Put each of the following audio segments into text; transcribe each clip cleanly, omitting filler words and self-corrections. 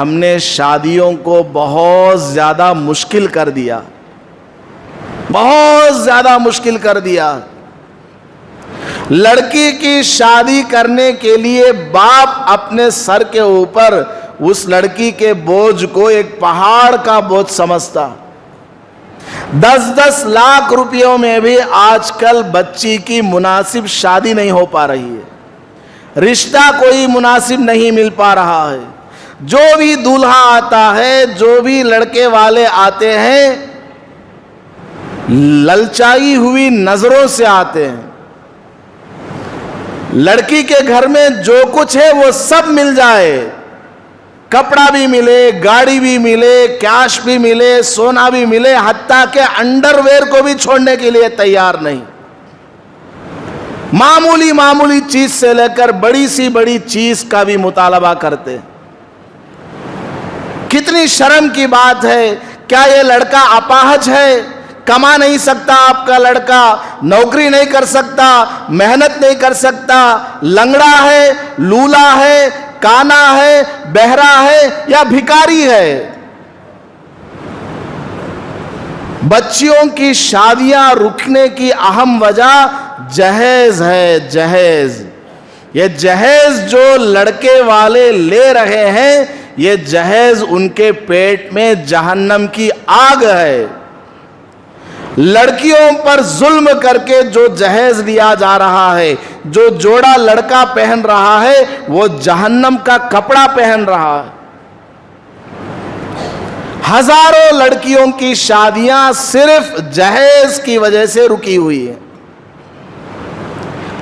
ہم نے شادیوں کو بہت زیادہ مشکل کر دیا، بہت زیادہ مشکل کر دیا۔ لڑکی کی شادی کرنے کے لیے باپ اپنے سر کے اوپر اس لڑکی کے بوجھ کو ایک پہاڑ کا بوجھ سمجھتا۔ 10-10 لاکھ روپیوں میں بھی آج کل بچی کی مناسب شادی نہیں ہو پا رہی ہے، رشتہ کوئی مناسب نہیں مل پا رہا ہے۔ جو بھی دولہا آتا ہے، جو بھی لڑکے والے آتے ہیں، للچائی ہوئی نظروں سے آتے ہیں۔ لڑکی کے گھر میں جو کچھ ہے وہ سب مل جائے، کپڑا بھی ملے، گاڑی بھی ملے، کیش بھی ملے، سونا بھی ملے، حتیٰ کہ انڈر ویئر کو بھی چھوڑنے کے لیے تیار نہیں۔ معمولی معمولی چیز سے لے کر بڑی سی بڑی چیز کا بھی مطالبہ کرتے۔ کتنی شرم کی بات ہے! کیا یہ لڑکا اپاہج ہے؟ کما نہیں سکتا آپ کا لڑکا، نوکری نہیں کر سکتا، محنت نہیں کر سکتا، لنگڑا ہے، لولا ہے، کانا ہے، بہرا ہے یا بھکاری ہے؟ بچیوں کی شادیاں رکنے کی اہم وجہ جہیز ہے، جہیز۔ یہ جہیز جو لڑکے والے لے رہے ہیں، یہ جہیز ان کے پیٹ میں جہنم کی آگ ہے۔ لڑکیوں پر ظلم کر کے جو جہیز لیا جا رہا ہے، جو جوڑا لڑکا پہن رہا ہے، وہ جہنم کا کپڑا پہن رہا ہے۔ ہزاروں لڑکیوں کی شادیاں صرف جہیز کی وجہ سے رکی ہوئی ہیں۔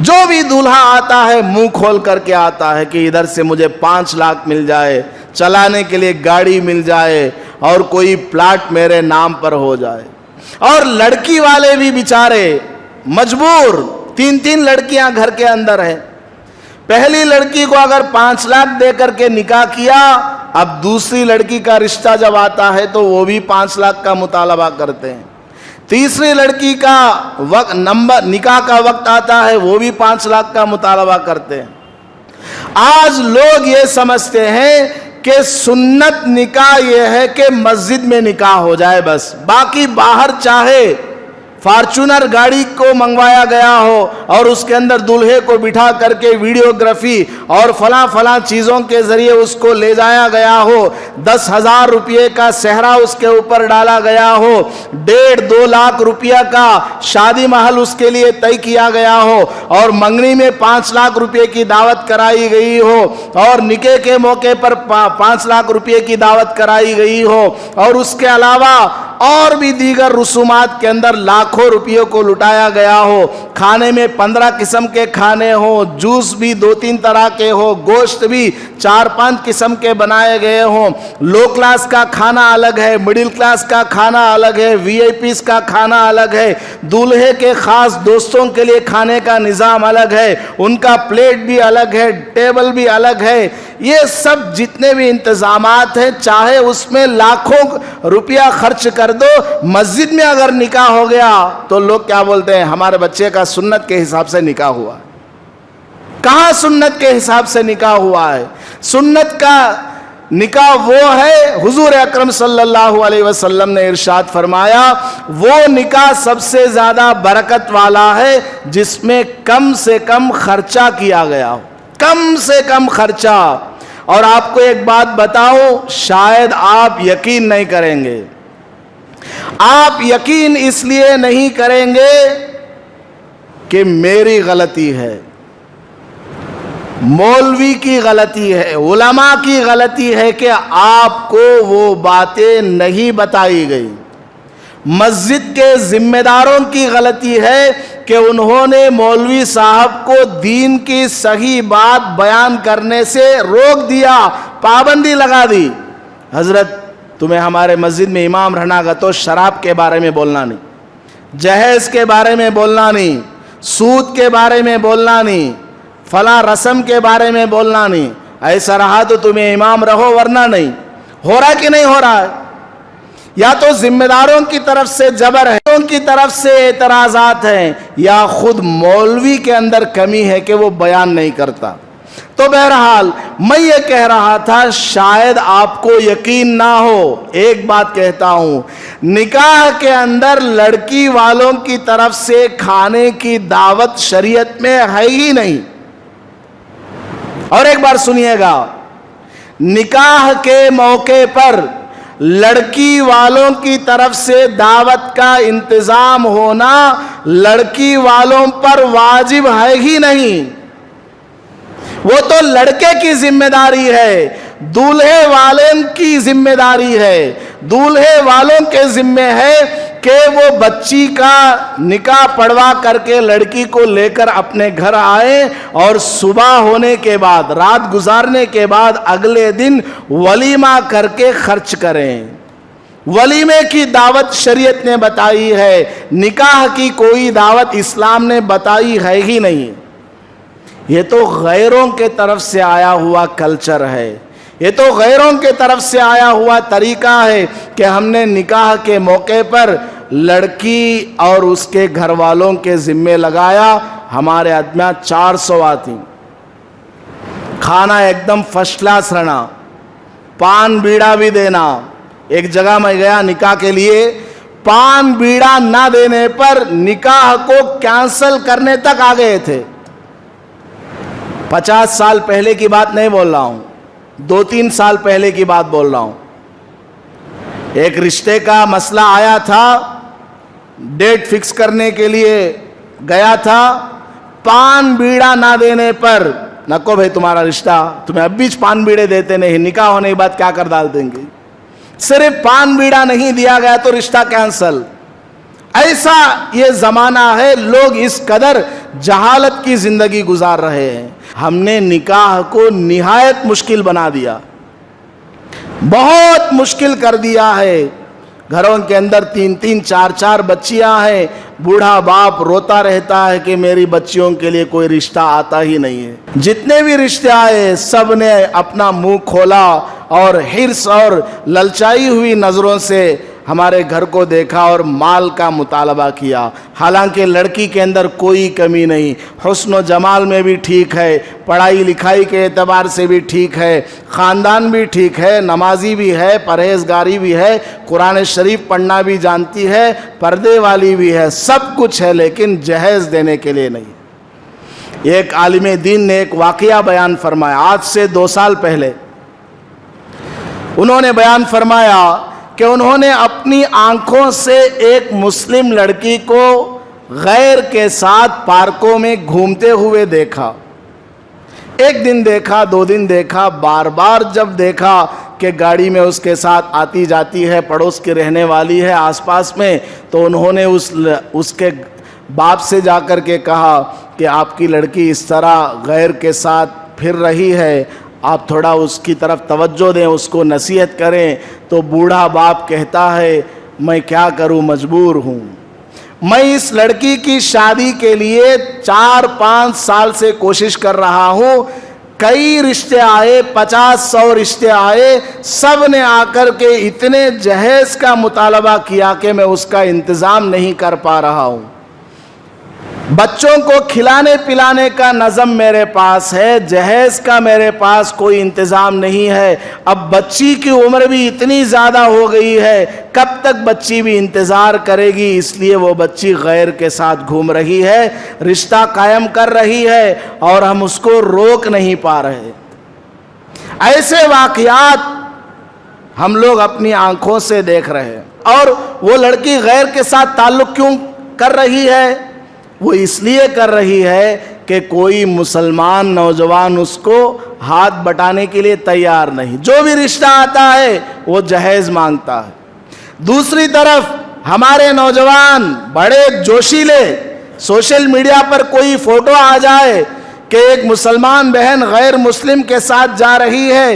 جو بھی دولہا آتا ہے منہ کھول کر کے آتا ہے کہ ادھر سے مجھے 5 لاکھ مل جائے، چلانے کے لیے گاڑی مل جائے اور کوئی پلاٹ میرے نام پر ہو جائے۔ اور لڑکی والے بھی بیچارے مجبور، 3 لڑکیاں گھر کے اندر ہیں۔ پہلی لڑکی کو اگر 5 لاکھ دے کر کے نکاح کیا، اب دوسری لڑکی کا رشتہ جب آتا ہے تو وہ بھی 5 لاکھ کا مطالبہ کرتے ہیں۔ تیسری لڑکی کا نکاح کا وقت آتا ہے، وہ بھی 5 لاکھ کا مطالبہ کرتے ہیں۔ آج لوگ یہ سمجھتے ہیں کہ سنت نکاح یہ ہے کہ مسجد میں نکاح ہو جائے بس، باقی باہر چاہے فارچونر گاڑی کو منگوایا گیا ہو اور اس کے اندر دولہے کو بٹھا کر کے ویڈیوگرافی اور فلاں چیزوں کے ذریعے اس کو لے جایا گیا ہو، 10,000 روپے کا صحرا اس کے اوپر ڈالا گیا ہو، 1.5-2 لاکھ روپیہ کا شادی محل اس کے لیے طے کیا گیا ہو، اور منگنی میں 5 لاکھ روپے کی دعوت کرائی گئی ہو، اور نکاح کے موقع پر 5 لاکھ روپے کی دعوت کرائی گئی ہو، اور اس کے علاوہ اور بھی دیگر رسومات کے اندر لاکھوں روپیوں کو لٹایا گیا ہو، کھانے میں 15 قسم کے کھانے ہوں، جوس بھی 2-3 طرح کے ہو، گوشت بھی 4-5 قسم کے بنائے گئے ہوں، لو کلاس کا کھانا الگ ہے، مڈل کلاس کا کھانا الگ ہے، وی آئی پیز کا کھانا الگ ہے، دولہے کے خاص دوستوں کے لیے کھانے کا نظام الگ ہے، ان کا پلیٹ بھی الگ ہے، ٹیبل بھی الگ ہے۔ یہ سب جتنے بھی انتظامات ہیں، چاہے اس میں لاکھوں روپیہ خرچ کر دو، مسجد میں اگر نکاح ہو گیا تو لوگ کیا بولتے ہیں؟ ہمارے بچے کا سنت کے حساب سے نکاح ہوا۔ کہاں سنت کے حساب سے نکاح ہوا ہے؟ سنت کا نکاح وہ ہے، حضور اکرم صلی اللہ علیہ وسلم نے ارشاد فرمایا، وہ نکاح سب سے زیادہ برکت والا ہے جس میں کم سے کم خرچہ کیا گیا ہو، کم سے کم خرچہ۔ اور آپ کو ایک بات بتاؤں، شاید آپ یقین نہیں کریں گے، آپ یقین اس لیے نہیں کریں گے کہ میری غلطی ہے، مولوی کی غلطی ہے، علماء کی غلطی ہے کہ آپ کو وہ باتیں نہیں بتائی گئی، مسجد کے ذمہ داروں کی غلطی ہے کہ انہوں نے مولوی صاحب کو دین کی صحیح بات بیان کرنے سے روک دیا، پابندی لگا دی۔ حضرت تمہیں ہمارے مسجد میں امام رہنا گا تو شراب کے بارے میں بولنا نہیں، جہیز کے بارے میں بولنا نہیں، سود کے بارے میں بولنا نہیں، فلاں رسم کے بارے میں بولنا نہیں۔ ایسا رہا تو تمہیں امام رہو، ورنہ نہیں۔ ہو رہا کہ نہیں ہو رہا ہے؟ یا تو ذمہ داروں کی طرف سے جبر ہے، ان کی طرف سے اعتراضات ہیں، یا خود مولوی کے اندر کمی ہے کہ وہ بیان نہیں کرتا۔ تو بہرحال میں یہ کہہ رہا تھا، شاید آپ کو یقین نہ ہو، ایک بات کہتا ہوں، نکاح کے اندر لڑکی والوں کی طرف سے کھانے کی دعوت شریعت میں ہے ہی نہیں۔ اور ایک بار سنیے گا، نکاح کے موقع پر لڑکی والوں کی طرف سے دعوت کا انتظام ہونا لڑکی والوں پر واجب ہے ہی نہیں، وہ تو لڑکے کی ذمہ داری ہے، دولہے والوں کی ذمہ داری ہے، دولہے والوں کے ذمہ ہے کہ وہ بچی کا نکاح پڑھوا کر کے لڑکی کو لے کر اپنے گھر آئے اور صبح ہونے کے بعد، رات گزارنے کے بعد اگلے دن ولیمہ کر کے خرچ کریں۔ ولیمے کی دعوت شریعت نے بتائی ہے، نکاح کی کوئی دعوت اسلام نے بتائی ہے ہی نہیں۔ یہ تو غیروں کے طرف سے آیا ہوا کلچر ہے، یہ تو غیروں کے طرف سے آیا ہوا طریقہ ہے کہ ہم نے نکاح کے موقع پر لڑکی اور اس کے گھر والوں کے ذمے لگایا۔ ہمارے آدمیاں 400 آتی، کھانا ایک دم فرسٹ کلاس رہنا، پان بیڑا بھی دینا۔ ایک جگہ میں گیا نکاح کے لیے، پان بیڑا نہ دینے پر نکاح کو کینسل کرنے تک آ گئے تھے۔ 50 سال پہلے کی بات نہیں بول رہا ہوں، 2-3 سال پہلے کی بات بول رہا ہوں۔ ایک رشتے کا مسئلہ آیا تھا، ڈیٹ فکس کرنے کے لیے گیا تھا، پان بیڑا نہ دینے پر، نکو بھائی تمہارا رشتہ، تمہیں اب بھی پان بیڑے دیتے نہیں، نکاح ہونے کے بعد کیا کر ڈال دیں گے، صرف پان بیڑا نہیں دیا گیا تو رشتہ کینسل۔ ایسا یہ زمانہ ہے، لوگ اس قدر جہالت کی زندگی گزار رہے ہیں۔ ہم نے نکاح کو نہایت مشکل بنا دیا، بہت مشکل کر دیا ہے۔ گھروں کے اندر 3-3 4-4 بچیاں ہیں، بوڑھا باپ روتا رہتا ہے کہ میری بچیوں کے لیے کوئی رشتہ آتا ہی نہیں ہے۔ جتنے بھی رشتے آئے سب نے اپنا منہ کھولا اور حرص اور للچائی ہوئی نظروں سے ہمارے گھر کو دیکھا اور مال کا مطالبہ کیا۔ حالانکہ لڑکی کے اندر کوئی کمی نہیں، حسن و جمال میں بھی ٹھیک ہے، پڑھائی لکھائی کے اعتبار سے بھی ٹھیک ہے، خاندان بھی ٹھیک ہے، نمازی بھی ہے، پرہیزگاری بھی ہے، قرآن شریف پڑھنا بھی جانتی ہے، پردے والی بھی ہے، سب کچھ ہے، لیکن جہیز دینے کے لیے نہیں۔ ایک عالم دین نے ایک واقعہ بیان فرمایا، آج سے 2 سال پہلے انہوں نے بیان فرمایا کہ انہوں نے اپنی آنکھوں سے ایک مسلم لڑکی کو غیر کے ساتھ پارکوں میں گھومتے ہوئے دیکھا۔ ایک دن دیکھا، 2 دن دیکھا، بار بار جب دیکھا کہ گاڑی میں اس کے ساتھ آتی جاتی ہے، پڑوس کی رہنے والی ہے آس پاس میں، تو انہوں نے اس کے باپ سے جا کر کے کہا کہ آپ کی لڑکی اس طرح غیر کے ساتھ پھر رہی ہے، آپ تھوڑا اس کی طرف توجہ دیں، اس کو نصیحت کریں۔ تو بوڑھا باپ کہتا ہے میں کیا کروں، مجبور ہوں، میں اس لڑکی کی شادی کے لیے 4-5 سال سے کوشش کر رہا ہوں، کئی رشتے آئے، 50-100 رشتے آئے، سب نے آ کر کے اتنے جہیز کا مطالبہ کیا کہ میں اس کا انتظام نہیں کر پا رہا ہوں۔ بچوں کو کھلانے پلانے کا نظم میرے پاس ہے، جہیز کا میرے پاس کوئی انتظام نہیں ہے۔ اب بچی کی عمر بھی اتنی زیادہ ہو گئی ہے، کب تک بچی بھی انتظار کرے گی، اس لیے وہ بچی غیر کے ساتھ گھوم رہی ہے، رشتہ قائم کر رہی ہے اور ہم اس کو روک نہیں پا رہے۔ ایسے واقعات ہم لوگ اپنی آنکھوں سے دیکھ رہے ہیں۔ اور وہ لڑکی غیر کے ساتھ تعلق کیوں کر رہی ہے؟ وہ اس لیے کر رہی ہے کہ کوئی مسلمان نوجوان اس کو ہاتھ بٹانے کے لیے تیار نہیں، جو بھی رشتہ آتا ہے وہ جہیز مانگتا ہے۔ دوسری طرف ہمارے نوجوان بڑے جوشیلے، سوشل میڈیا پر کوئی فوٹو آ جائے کہ ایک مسلمان بہن غیر مسلم کے ساتھ جا رہی ہے،